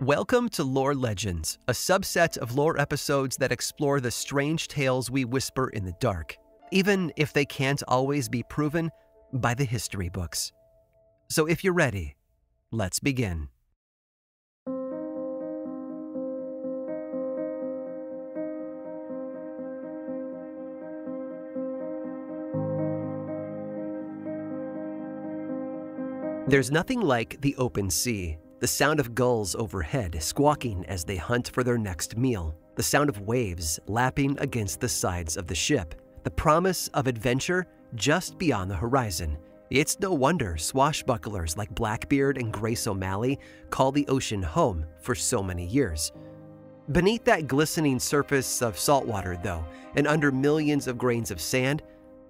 Welcome to Lore Legends, a subset of lore episodes that explore the strange tales we whisper in the dark, even if they can't always be proven by the history books. So if you're ready, let's begin. There's nothing like the open sea. The sound of gulls overhead squawking as they hunt for their next meal. The sound of waves lapping against the sides of the ship. The promise of adventure just beyond the horizon. It's no wonder swashbucklers like Blackbeard and Grace O'Malley call the ocean home for so many years. Beneath that glistening surface of saltwater, though, and under millions of grains of sand,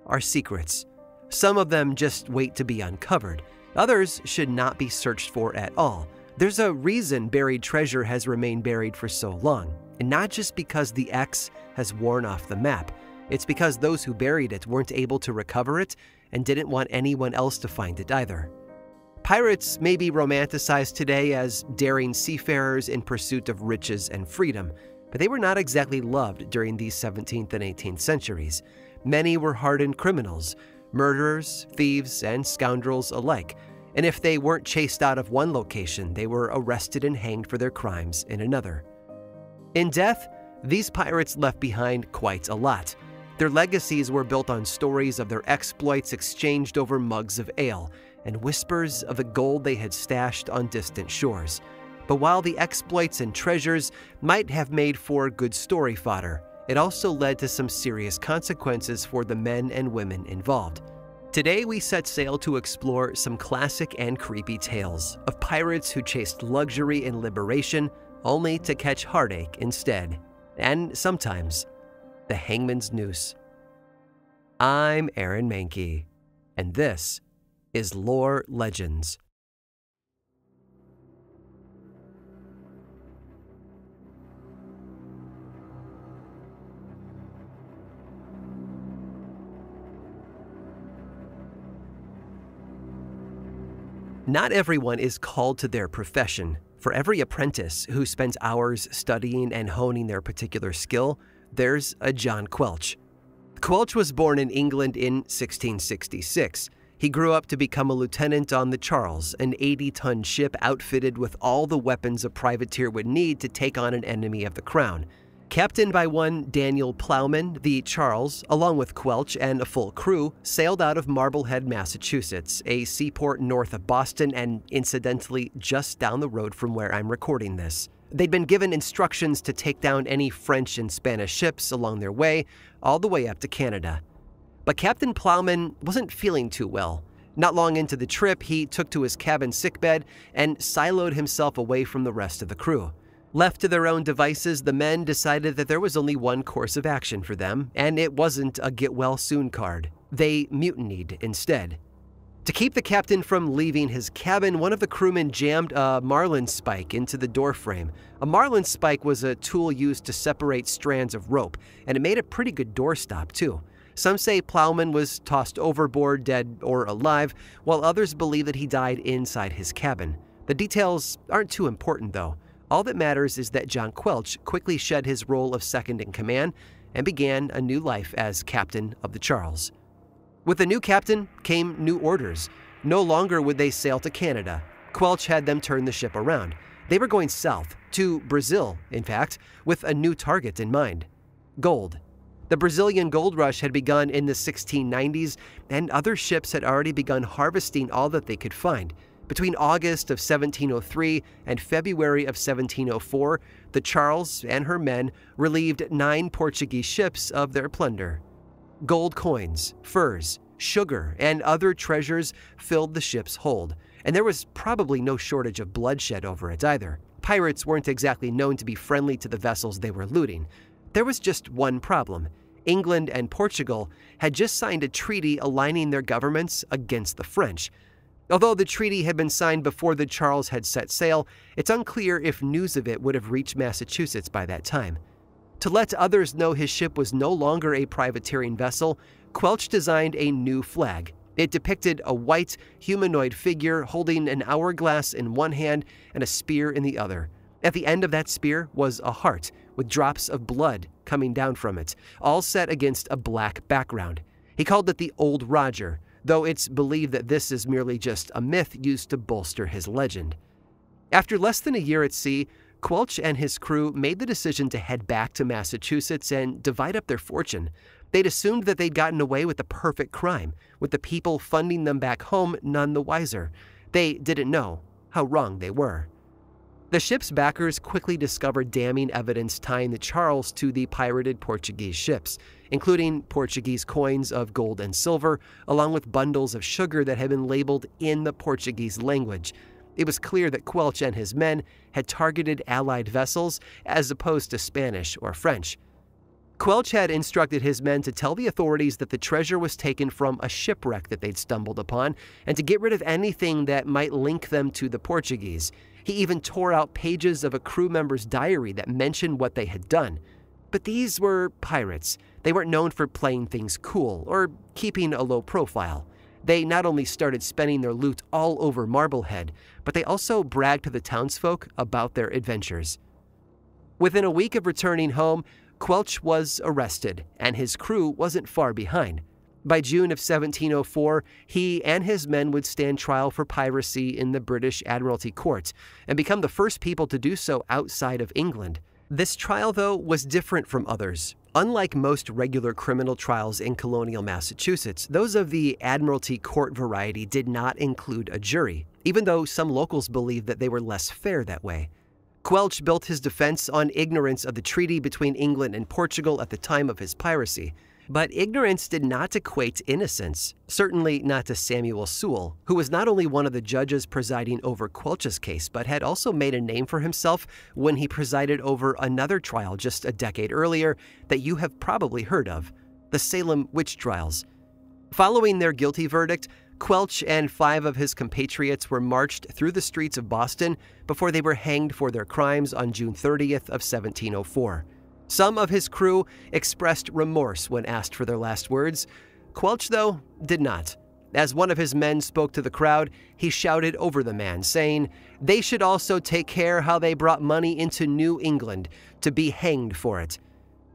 are secrets. Some of them just wait to be uncovered. Others should not be searched for at all. There's a reason buried treasure has remained buried for so long, and not just because the X has worn off the map. It's because those who buried it weren't able to recover it and didn't want anyone else to find it either. Pirates may be romanticized today as daring seafarers in pursuit of riches and freedom, but they were not exactly loved during the 17th and 18th centuries. Many were hardened criminals, murderers, thieves, and scoundrels alike. And if they weren't chased out of one location, they were arrested and hanged for their crimes in another. In death, these pirates left behind quite a lot. Their legacies were built on stories of their exploits exchanged over mugs of ale and whispers of the gold they had stashed on distant shores. But while the exploits and treasures might have made for good story fodder, it also led to some serious consequences for the men and women involved. Today, we set sail to explore some classic and creepy tales of pirates who chased luxury and liberation only to catch heartache instead, and sometimes the hangman's noose. I'm Aaron Mahnke, and this is Lore Legends. Not everyone is called to their profession. For every apprentice who spends hours studying and honing their particular skill, there's a John Quilch. Quilch was born in England in 1666. He grew up to become a lieutenant on the Charles, an 80-ton ship outfitted with all the weapons a privateer would need to take on an enemy of the crown. Captained by one Daniel Plowman, the Charles, along with Quilch and a full crew, sailed out of Marblehead, Massachusetts, a seaport north of Boston and incidentally just down the road from where I'm recording this. They'd been given instructions to take down any French and Spanish ships along their way, all the way up to Canada. But Captain Plowman wasn't feeling too well. Not long into the trip, he took to his cabin sickbed and siloed himself away from the rest of the crew. Left to their own devices, the men decided that there was only one course of action for them, and it wasn't a get-well-soon card. They mutinied instead. To keep the captain from leaving his cabin, one of the crewmen jammed a marlin spike into the doorframe. A marlin spike was a tool used to separate strands of rope, and it made a pretty good doorstop, too. Some say Plowman was tossed overboard, dead or alive, while others believe that he died inside his cabin. The details aren't too important, though. All that matters is that John Quilch quickly shed his role of second in command and began a new life as captain of the Charles. With the new captain came new orders. No longer would they sail to Canada. Quilch had them turn the ship around. They were going south, to Brazil, in fact, with a new target in mind: gold. The Brazilian gold rush had begun in the 1690s, and other ships had already begun harvesting all that they could find. Between August of 1703 and February of 1704, the Charles and her men relieved 9 Portuguese ships of their plunder. Gold coins, furs, sugar, and other treasures filled the ship's hold, and there was probably no shortage of bloodshed over it either. Pirates weren't exactly known to be friendly to the vessels they were looting. There was just one problem. England and Portugal had just signed a treaty aligning their governments against the French. Although the treaty had been signed before the Charles had set sail, it's unclear if news of it would have reached Massachusetts by that time. To let others know his ship was no longer a privateering vessel, Quilch designed a new flag. It depicted a white, humanoid figure holding an hourglass in one hand and a spear in the other. At the end of that spear was a heart, with drops of blood coming down from it, all set against a black background. He called it the Old Roger, though it's believed that this is merely just a myth used to bolster his legend. After less than a year at sea, Quilch and his crew made the decision to head back to Massachusetts and divide up their fortune. They'd assumed that they'd gotten away with the perfect crime, with the people funding them back home none the wiser. They didn't know how wrong they were. The ship's backers quickly discovered damning evidence tying the Charles to the pirated Portuguese ships, including Portuguese coins of gold and silver, along with bundles of sugar that had been labeled in the Portuguese language. It was clear that Quilch and his men had targeted Allied vessels as opposed to Spanish or French. Quilch had instructed his men to tell the authorities that the treasure was taken from a shipwreck that they'd stumbled upon, and to get rid of anything that might link them to the Portuguese. He even tore out pages of a crew member's diary that mentioned what they had done. But these were pirates. They weren't known for playing things cool or keeping a low profile. They not only started spending their loot all over Marblehead, but they also bragged to the townsfolk about their adventures. Within a week of returning home, Quilch was arrested, and his crew wasn't far behind. By June of 1704, he and his men would stand trial for piracy in the British Admiralty Court and become the first people to do so outside of England. This trial, though, was different from others. Unlike most regular criminal trials in colonial Massachusetts, those of the Admiralty Court variety did not include a jury, even though some locals believed that they were less fair that way. Quilch built his defense on ignorance of the treaty between England and Portugal at the time of his piracy. But ignorance did not equate innocence, certainly not to Samuel Sewell, who was not only one of the judges presiding over Quilch's case, but had also made a name for himself when he presided over another trial just a decade earlier that you have probably heard of, the Salem witch trials. Following their guilty verdict, Quilch and 5 of his compatriots were marched through the streets of Boston before they were hanged for their crimes on June 30th of 1704. Some of his crew expressed remorse when asked for their last words. Quilch, though, did not. As one of his men spoke to the crowd, he shouted over the man, saying, "They should also take care how they brought money into New England to be hanged for it."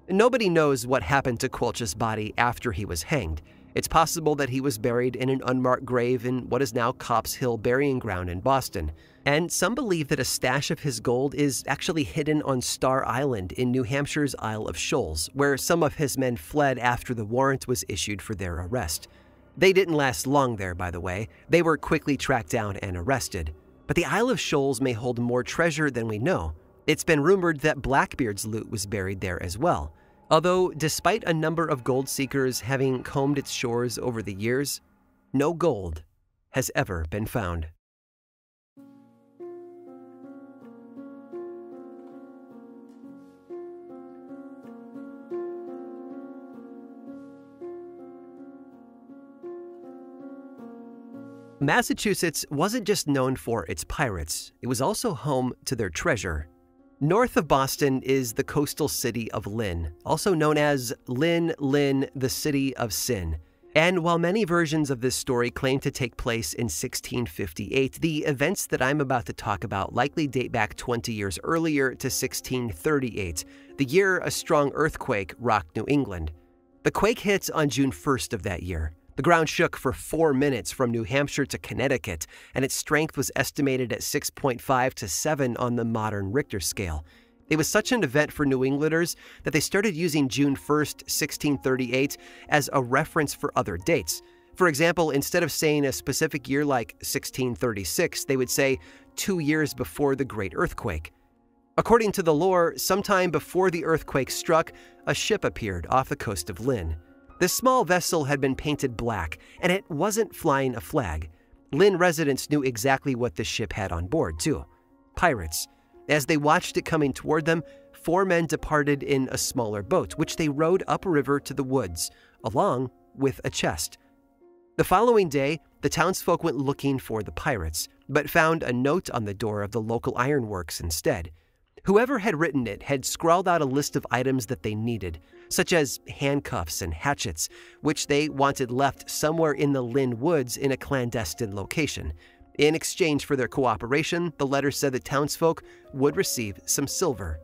Nobody knows what happened to Quilch's body after he was hanged. It's possible that he was buried in an unmarked grave in what is now Copp's Hill Burying Ground in Boston. And some believe that a stash of his gold is actually hidden on Star Island in New Hampshire's Isle of Shoals, where some of his men fled after the warrant was issued for their arrest. They didn't last long there, by the way. They were quickly tracked down and arrested. But the Isle of Shoals may hold more treasure than we know. It's been rumored that Blackbeard's loot was buried there as well. Although, despite a number of gold seekers having combed its shores over the years, no gold has ever been found. Massachusetts wasn't just known for its pirates, it was also home to their treasure. North of Boston is the coastal city of Lynn, also known as Lynn, the City of Sin. And while many versions of this story claim to take place in 1658, the events that I'm about to talk about likely date back 20 years earlier to 1638, the year a strong earthquake rocked New England. The quake hit on June 1st of that year. The ground shook for 4 minutes from New Hampshire to Connecticut, and its strength was estimated at 6.5 to 7 on the modern Richter scale. It was such an event for New Englanders that they started using June 1st, 1638 as a reference for other dates. For example, instead of saying a specific year like 1636, they would say 2 years before the Great Earthquake. According to the lore, sometime before the earthquake struck, a ship appeared off the coast of Lynn. This small vessel had been painted black, and it wasn't flying a flag. Lynn residents knew exactly what this ship had on board, too. Pirates. As they watched it coming toward them, 4 men departed in a smaller boat, which they rowed upriver to the woods, along with a chest. The following day, the townsfolk went looking for the pirates, but found a note on the door of the local ironworks instead. Whoever had written it had scrawled out a list of items that they needed, such as handcuffs and hatchets, which they wanted left somewhere in the Lynn woods in a clandestine location. In exchange for their cooperation, the letter said the townsfolk would receive some silver.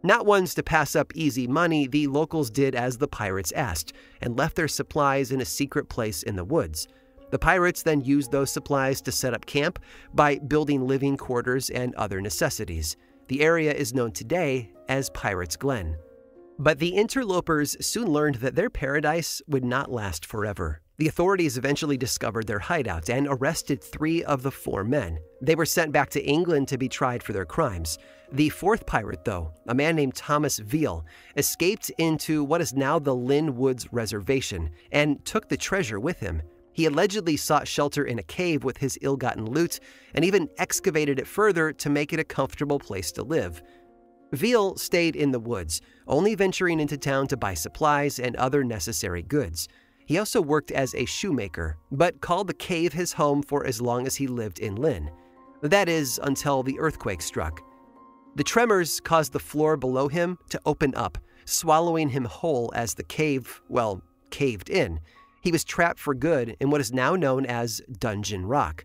Not ones to pass up easy money, the locals did as the pirates asked and left their supplies in a secret place in the woods. The pirates then used those supplies to set up camp by building living quarters and other necessities. The area is known today as Pirates Glen. But the interlopers soon learned that their paradise would not last forever. The authorities eventually discovered their hideout and arrested 3 of the 4 men. They were sent back to England to be tried for their crimes. The 4th pirate, though, a man named Thomas Veal, escaped into what is now the Lynn Woods Reservation and took the treasure with him. He allegedly sought shelter in a cave with his ill-gotten loot and even excavated it further to make it a comfortable place to live. Veal stayed in the woods, only venturing into town to buy supplies and other necessary goods. He also worked as a shoemaker, but called the cave his home for as long as he lived in Lynn. That is, until the earthquake struck. The tremors caused the floor below him to open up, swallowing him whole as the cave, caved in. He was trapped for good in what is now known as Dungeon Rock.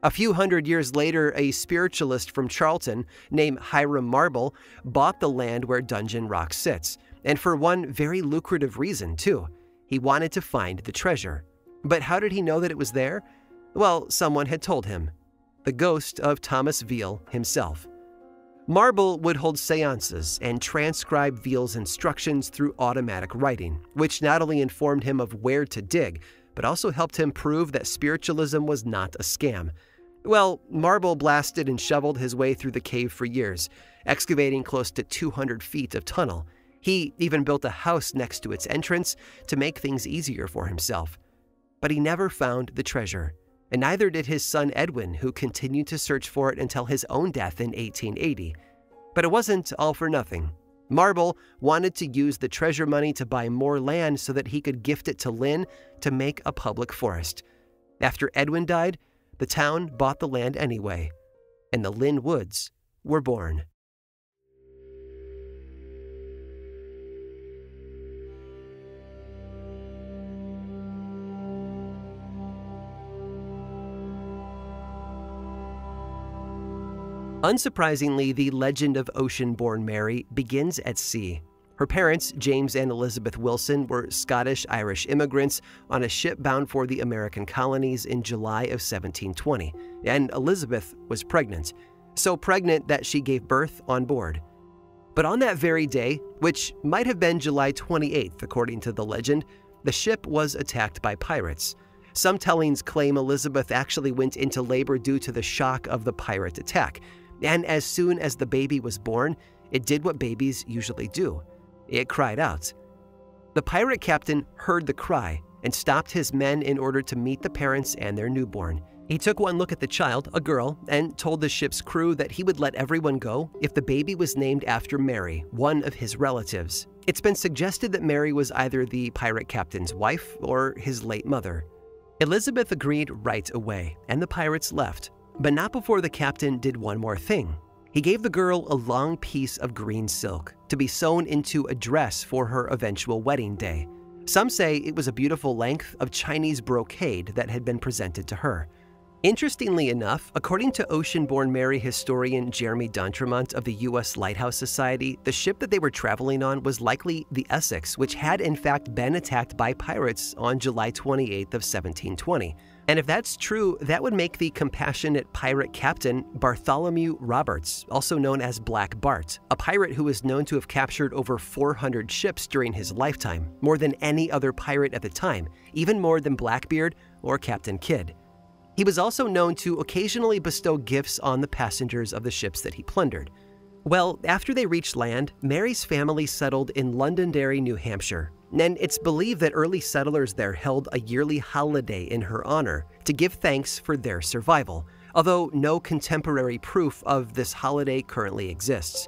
A few hundred years later, a spiritualist from Charlton named Hiram Marble bought the land where Dungeon Rock sits, and for one very lucrative reason, too. He wanted to find the treasure. But how did he know that it was there? Well, someone had told him. The ghost of Thomas Veal himself. Marble would hold seances and transcribe Veal's instructions through automatic writing, which not only informed him of where to dig, but also helped him prove that spiritualism was not a scam. Well, Marble blasted and shoveled his way through the cave for years, excavating close to 200 feet of tunnel. He even built a house next to its entrance to make things easier for himself. But he never found the treasure, and neither did his son Edwin, who continued to search for it until his own death in 1880. But it wasn't all for nothing. Marble wanted to use the treasure money to buy more land so that he could gift it to Lynn to make a public forest. After Edwin died, the town bought the land anyway, and the Lynn Woods were born. Unsurprisingly, the legend of ocean-born Mary begins at sea. Her parents, James and Elizabeth Wilson, were Scottish-Irish immigrants on a ship bound for the American colonies in July of 1720, and Elizabeth was pregnant, so pregnant that she gave birth on board. But on that very day, which might have been July 28th according to the legend, the ship was attacked by pirates. Some tellings claim Elizabeth actually went into labor due to the shock of the pirate attack, and as soon as the baby was born, it did what babies usually do. It cried out. The pirate captain heard the cry and stopped his men in order to meet the parents and their newborn. He took one look at the child, a girl, and told the ship's crew that he would let everyone go if the baby was named after Mary, one of his relatives. It's been suggested that Mary was either the pirate captain's wife or his late mother. Elizabeth agreed right away, and the pirates left. But not before the captain did one more thing. He gave the girl a long piece of green silk to be sewn into a dress for her eventual wedding day. Some say it was a beautiful length of Chinese brocade that had been presented to her. Interestingly enough, according to ocean-born Mary historian Jeremy D'Entremont of the U.S. Lighthouse Society, the ship that they were traveling on was likely the Essex, which had in fact been attacked by pirates on July 28th of 1720. And if that's true, that would make the compassionate pirate captain Bartholomew Roberts, also known as Black Bart, a pirate who was known to have captured over 400 ships during his lifetime, more than any other pirate at the time, even more than Blackbeard or Captain Kidd. He was also known to occasionally bestow gifts on the passengers of the ships that he plundered. Well, after they reached land, Mary's family settled in Londonderry, New Hampshire, and it's believed that early settlers there held a yearly holiday in her honor to give thanks for their survival, although no contemporary proof of this holiday currently exists.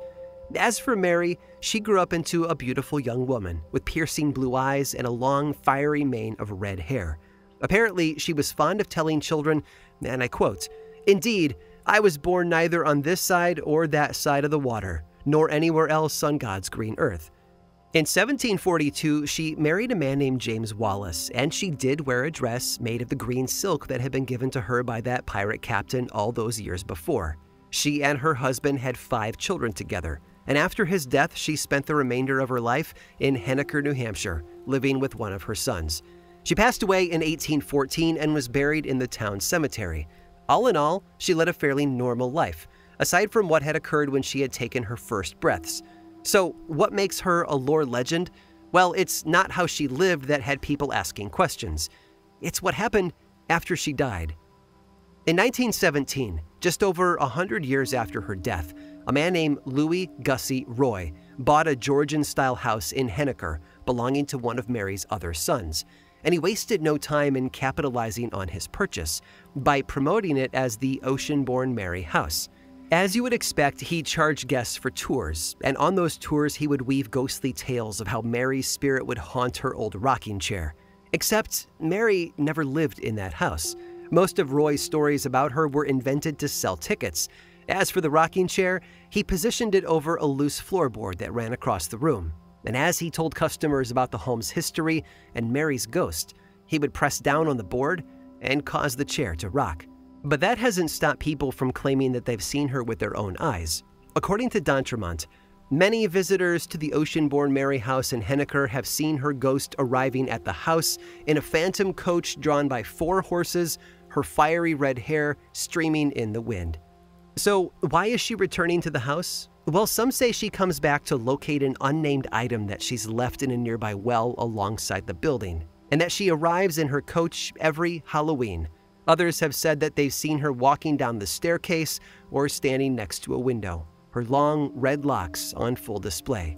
As for Mary, she grew up into a beautiful young woman with piercing blue eyes and a long, fiery mane of red hair. Apparently, she was fond of telling children, and I quote, "Indeed, I was born neither on this side or that side of the water, nor anywhere else on God's green earth." In 1742, she married a man named James Wallace, and she did wear a dress made of the green silk that had been given to her by that pirate captain all those years before. She and her husband had 5 children together, and after his death, she spent the remainder of her life in Henniker, New Hampshire, living with one of her sons. She passed away in 1814 and was buried in the town cemetery. All in all, she led a fairly normal life, aside from what had occurred when she had taken her first breaths. So, what makes her a lore legend? Well, it's not how she lived that had people asking questions. It's what happened after she died. In 1917, just over 100 years after her death, a man named Louis Gussie Roy bought a Georgian-style house in Henniker belonging to one of Mary's other sons, and he wasted no time in capitalizing on his purchase by promoting it as the Ocean-born Mary House. As you would expect, he charged guests for tours, and on those tours he would weave ghostly tales of how Mary's spirit would haunt her old rocking chair. Except Mary never lived in that house. Most of Roy's stories about her were invented to sell tickets. As for the rocking chair, he positioned it over a loose floorboard that ran across the room. And as he told customers about the home's history and Mary's ghost, he would press down on the board and cause the chair to rock. But that hasn't stopped people from claiming that they've seen her with their own eyes. According to D'Entremont, many visitors to the Ocean-born Mary House in Henniker have seen her ghost arriving at the house in a phantom coach drawn by 4 horses, her fiery red hair streaming in the wind. So, why is she returning to the house? Well, some say she comes back to locate an unnamed item that she's left in a nearby well alongside the building, and that she arrives in her coach every Halloween. Others have said that they've seen her walking down the staircase or standing next to a window, her long red locks on full display.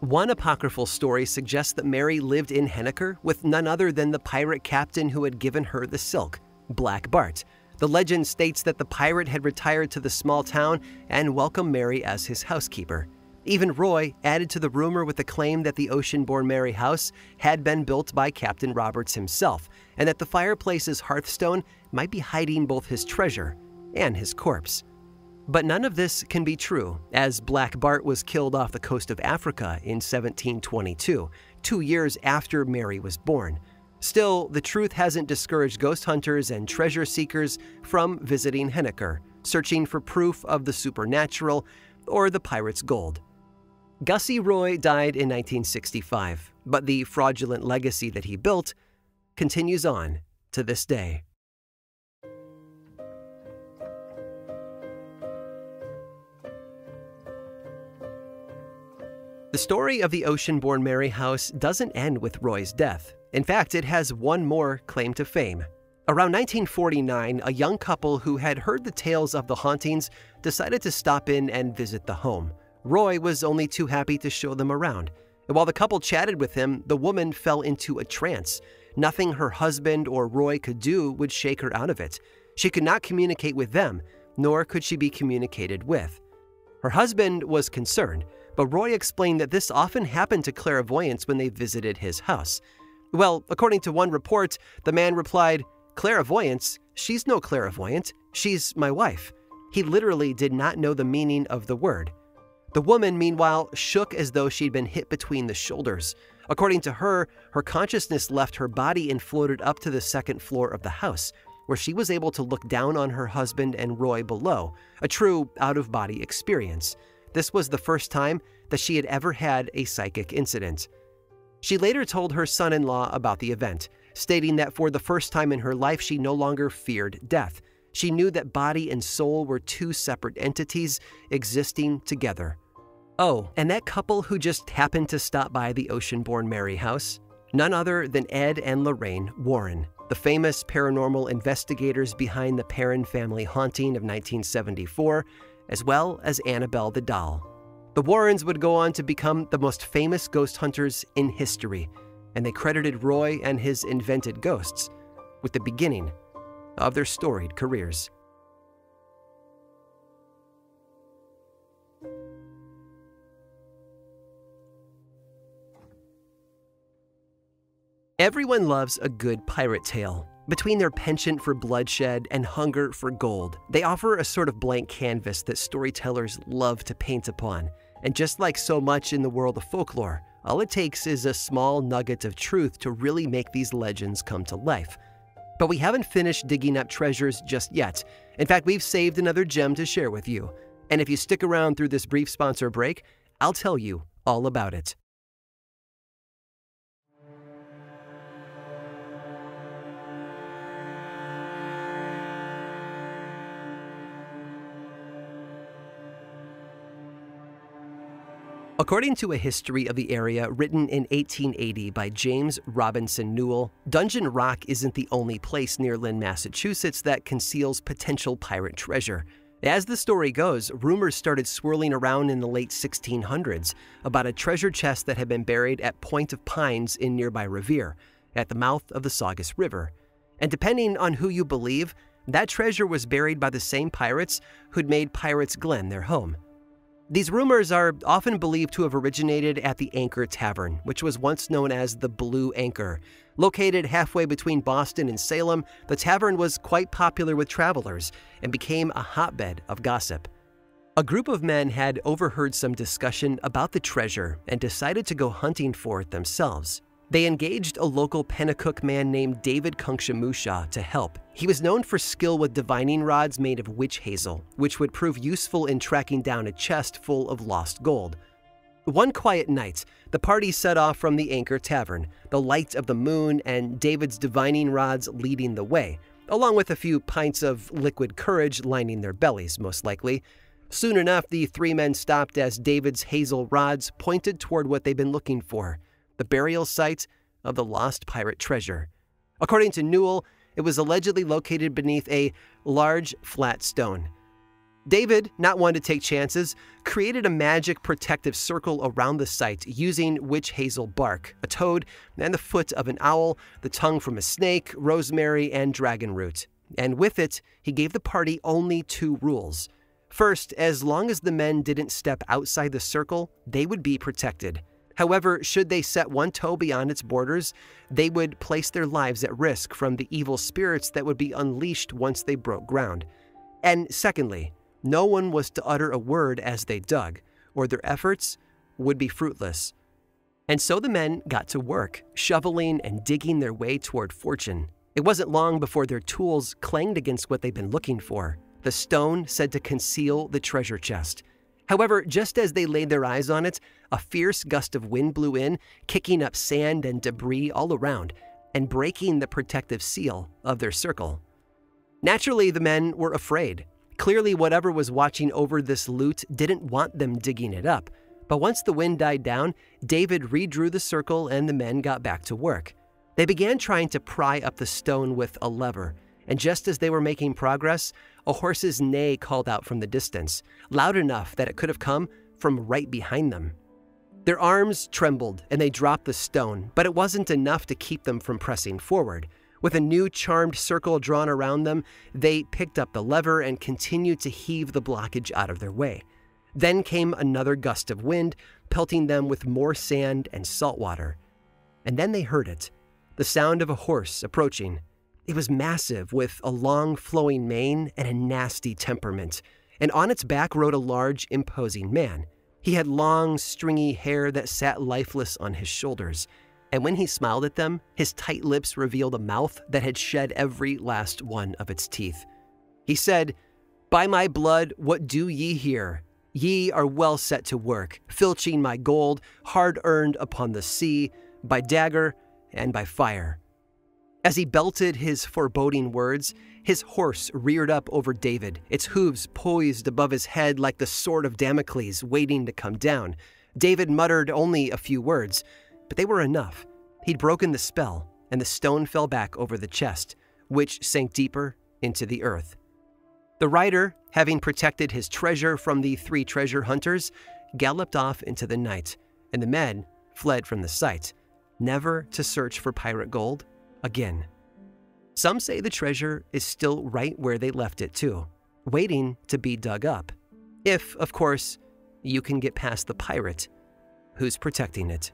One apocryphal story suggests that Mary lived in Henniker with none other than the pirate captain who had given her the silk, Black Bart. The legend states that the pirate had retired to the small town and welcomed Mary as his housekeeper. Even Roy added to the rumor with the claim that the Ocean-born Mary House had been built by Captain Roberts himself, and that the fireplace's hearthstone might be hiding both his treasure and his corpse. But none of this can be true, as Black Bart was killed off the coast of Africa in 1722, 2 years after Mary was born. Still, the truth hasn't discouraged ghost hunters and treasure seekers from visiting Henniker, searching for proof of the supernatural or the pirate's gold. Gussie Roy died in 1965, but the fraudulent legacy that he built continues on to this day. The story of the Ocean-born Mary House doesn't end with Roy's death. In fact, it has one more claim to fame. Around 1949, a young couple who had heard the tales of the hauntings decided to stop in and visit the home. Roy was only too happy to show them around. And while the couple chatted with him, the woman fell into a trance. Nothing her husband or Roy could do would shake her out of it. She could not communicate with them, nor could she be communicated with. Her husband was concerned, but Roy explained that this often happened to clairvoyants when they visited his house. Well, according to one report, the man replied, "Clairvoyance? She's no clairvoyant. She's my wife." He literally did not know the meaning of the word. The woman, meanwhile, shook as though she'd been hit between the shoulders. According to her, her consciousness left her body and floated up to the second floor of the house, where she was able to look down on her husband and Roy below, a true out-of-body experience. This was the first time that she had ever had a psychic incident. She later told her son-in-law about the event, stating that for the first time in her life she no longer feared death. She knew that body and soul were two separate entities existing together. Oh, and that couple who just happened to stop by the Ocean-born Mary House? None other than Ed and Lorraine Warren, the famous paranormal investigators behind the Perron family haunting of 1974, as well as Annabelle the doll. The Warrens would go on to become the most famous ghost hunters in history, and they credited Roy and his invented ghosts with the beginning of their storied careers. Everyone loves a good pirate tale. Between their penchant for bloodshed and hunger for gold, they offer a sort of blank canvas that storytellers love to paint upon. And just like so much in the world of folklore, All it takes is a small nugget of truth to really make these legends come to life. But we haven't finished digging up treasures just yet. In fact, we've saved another gem to share with you. And if you stick around through this brief sponsor break, I'll tell you all about it. According to a history of the area written in 1880 by James Robinson Newell, Dungeon Rock isn't the only place near Lynn, Massachusetts that conceals potential pirate treasure. As the story goes, rumors started swirling around in the late 1600s about a treasure chest that had been buried at Point of Pines in nearby Revere, at the mouth of the Saugus River. And depending on who you believe, that treasure was buried by the same pirates who'd made Pirates Glen their home. These rumors are often believed to have originated at the Anchor Tavern, which was once known as the Blue Anchor. Located halfway between Boston and Salem, the tavern was quite popular with travelers and became a hotbed of gossip. A group of men had overheard some discussion about the treasure and decided to go hunting for it themselves. They engaged a local Pennacook man named David Kunkshamusha to help. He was known for skill with divining rods made of witch hazel, which would prove useful in tracking down a chest full of lost gold. One quiet night, the party set off from the Anchor Tavern, the light of the moon and David's divining rods leading the way, along with a few pints of liquid courage lining their bellies, most likely. Soon enough, the three men stopped as David's hazel rods pointed toward what they'd been looking for: the burial site of the lost pirate treasure. According to Newell, it was allegedly located beneath a large, flat stone. David, not one to take chances, created a magic protective circle around the site using witch hazel bark, a toad, and the foot of an owl, the tongue from a snake, rosemary, and dragon root. And with it, he gave the party only 2 rules. First, as long as the men didn't step outside the circle, they would be protected. However, should they set one toe beyond its borders, they would place their lives at risk from the evil spirits that would be unleashed once they broke ground. And secondly, no one was to utter a word as they dug, or their efforts would be fruitless. And so the men got to work, shoveling and digging their way toward fortune. It wasn't long before their tools clanged against what they'd been looking for, the stone said to conceal the treasure chest. However, just as they laid their eyes on it, a fierce gust of wind blew in, kicking up sand and debris all around, and breaking the protective seal of their circle. Naturally, the men were afraid. Clearly, whatever was watching over this loot didn't want them digging it up. But once the wind died down, David redrew the circle and the men got back to work. They began trying to pry up the stone with a lever, and just as they were making progress, a horse's neigh called out from the distance, loud enough that it could have come from right behind them. Their arms trembled and they dropped the stone, but it wasn't enough to keep them from pressing forward. With a new charmed circle drawn around them, they picked up the lever and continued to heave the blockage out of their way. Then came another gust of wind, pelting them with more sand and salt water. And then they heard it, the sound of a horse approaching. It was massive, with a long flowing mane and a nasty temperament, and on its back rode a large, imposing man. He had long, stringy hair that sat lifeless on his shoulders, and when he smiled at them, his tight lips revealed a mouth that had shed every last one of its teeth. He said, "By my blood, what do ye here? Ye are well set to work, filching my gold, hard-earned upon the sea, by dagger and by fire." As he belted his foreboding words, his horse reared up over David, its hooves poised above his head like the sword of Damocles waiting to come down. David muttered only a few words, but they were enough. He'd broken the spell, and the stone fell back over the chest, which sank deeper into the earth. The rider, having protected his treasure from the 3 treasure hunters, galloped off into the night, and the men fled from the site, never to search for pirate gold again. Some say the treasure is still right where they left it too, waiting to be dug up. If, of course, you can get past the pirate who's protecting it.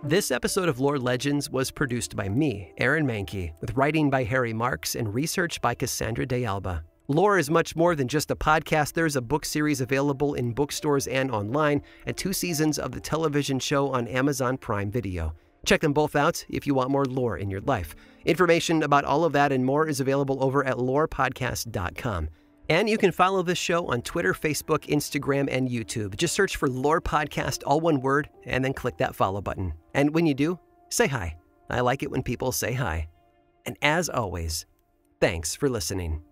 This episode of Lore Legends was produced by me, Aaron Mahnke, with writing by Harry Marks and research by Cassandra de Alba. Lore is much more than just a podcast. There's a book series available in bookstores and online, and 2 seasons of the television show on Amazon Prime Video. Check them both out if you want more lore in your life. Information about all of that and more is available over at lorepodcast.com. And you can follow this show on Twitter, Facebook, Instagram, and YouTube. Just search for Lore Podcast, all one word, and then click that follow button. And when you do, say hi. I like it when people say hi. And as always, thanks for listening.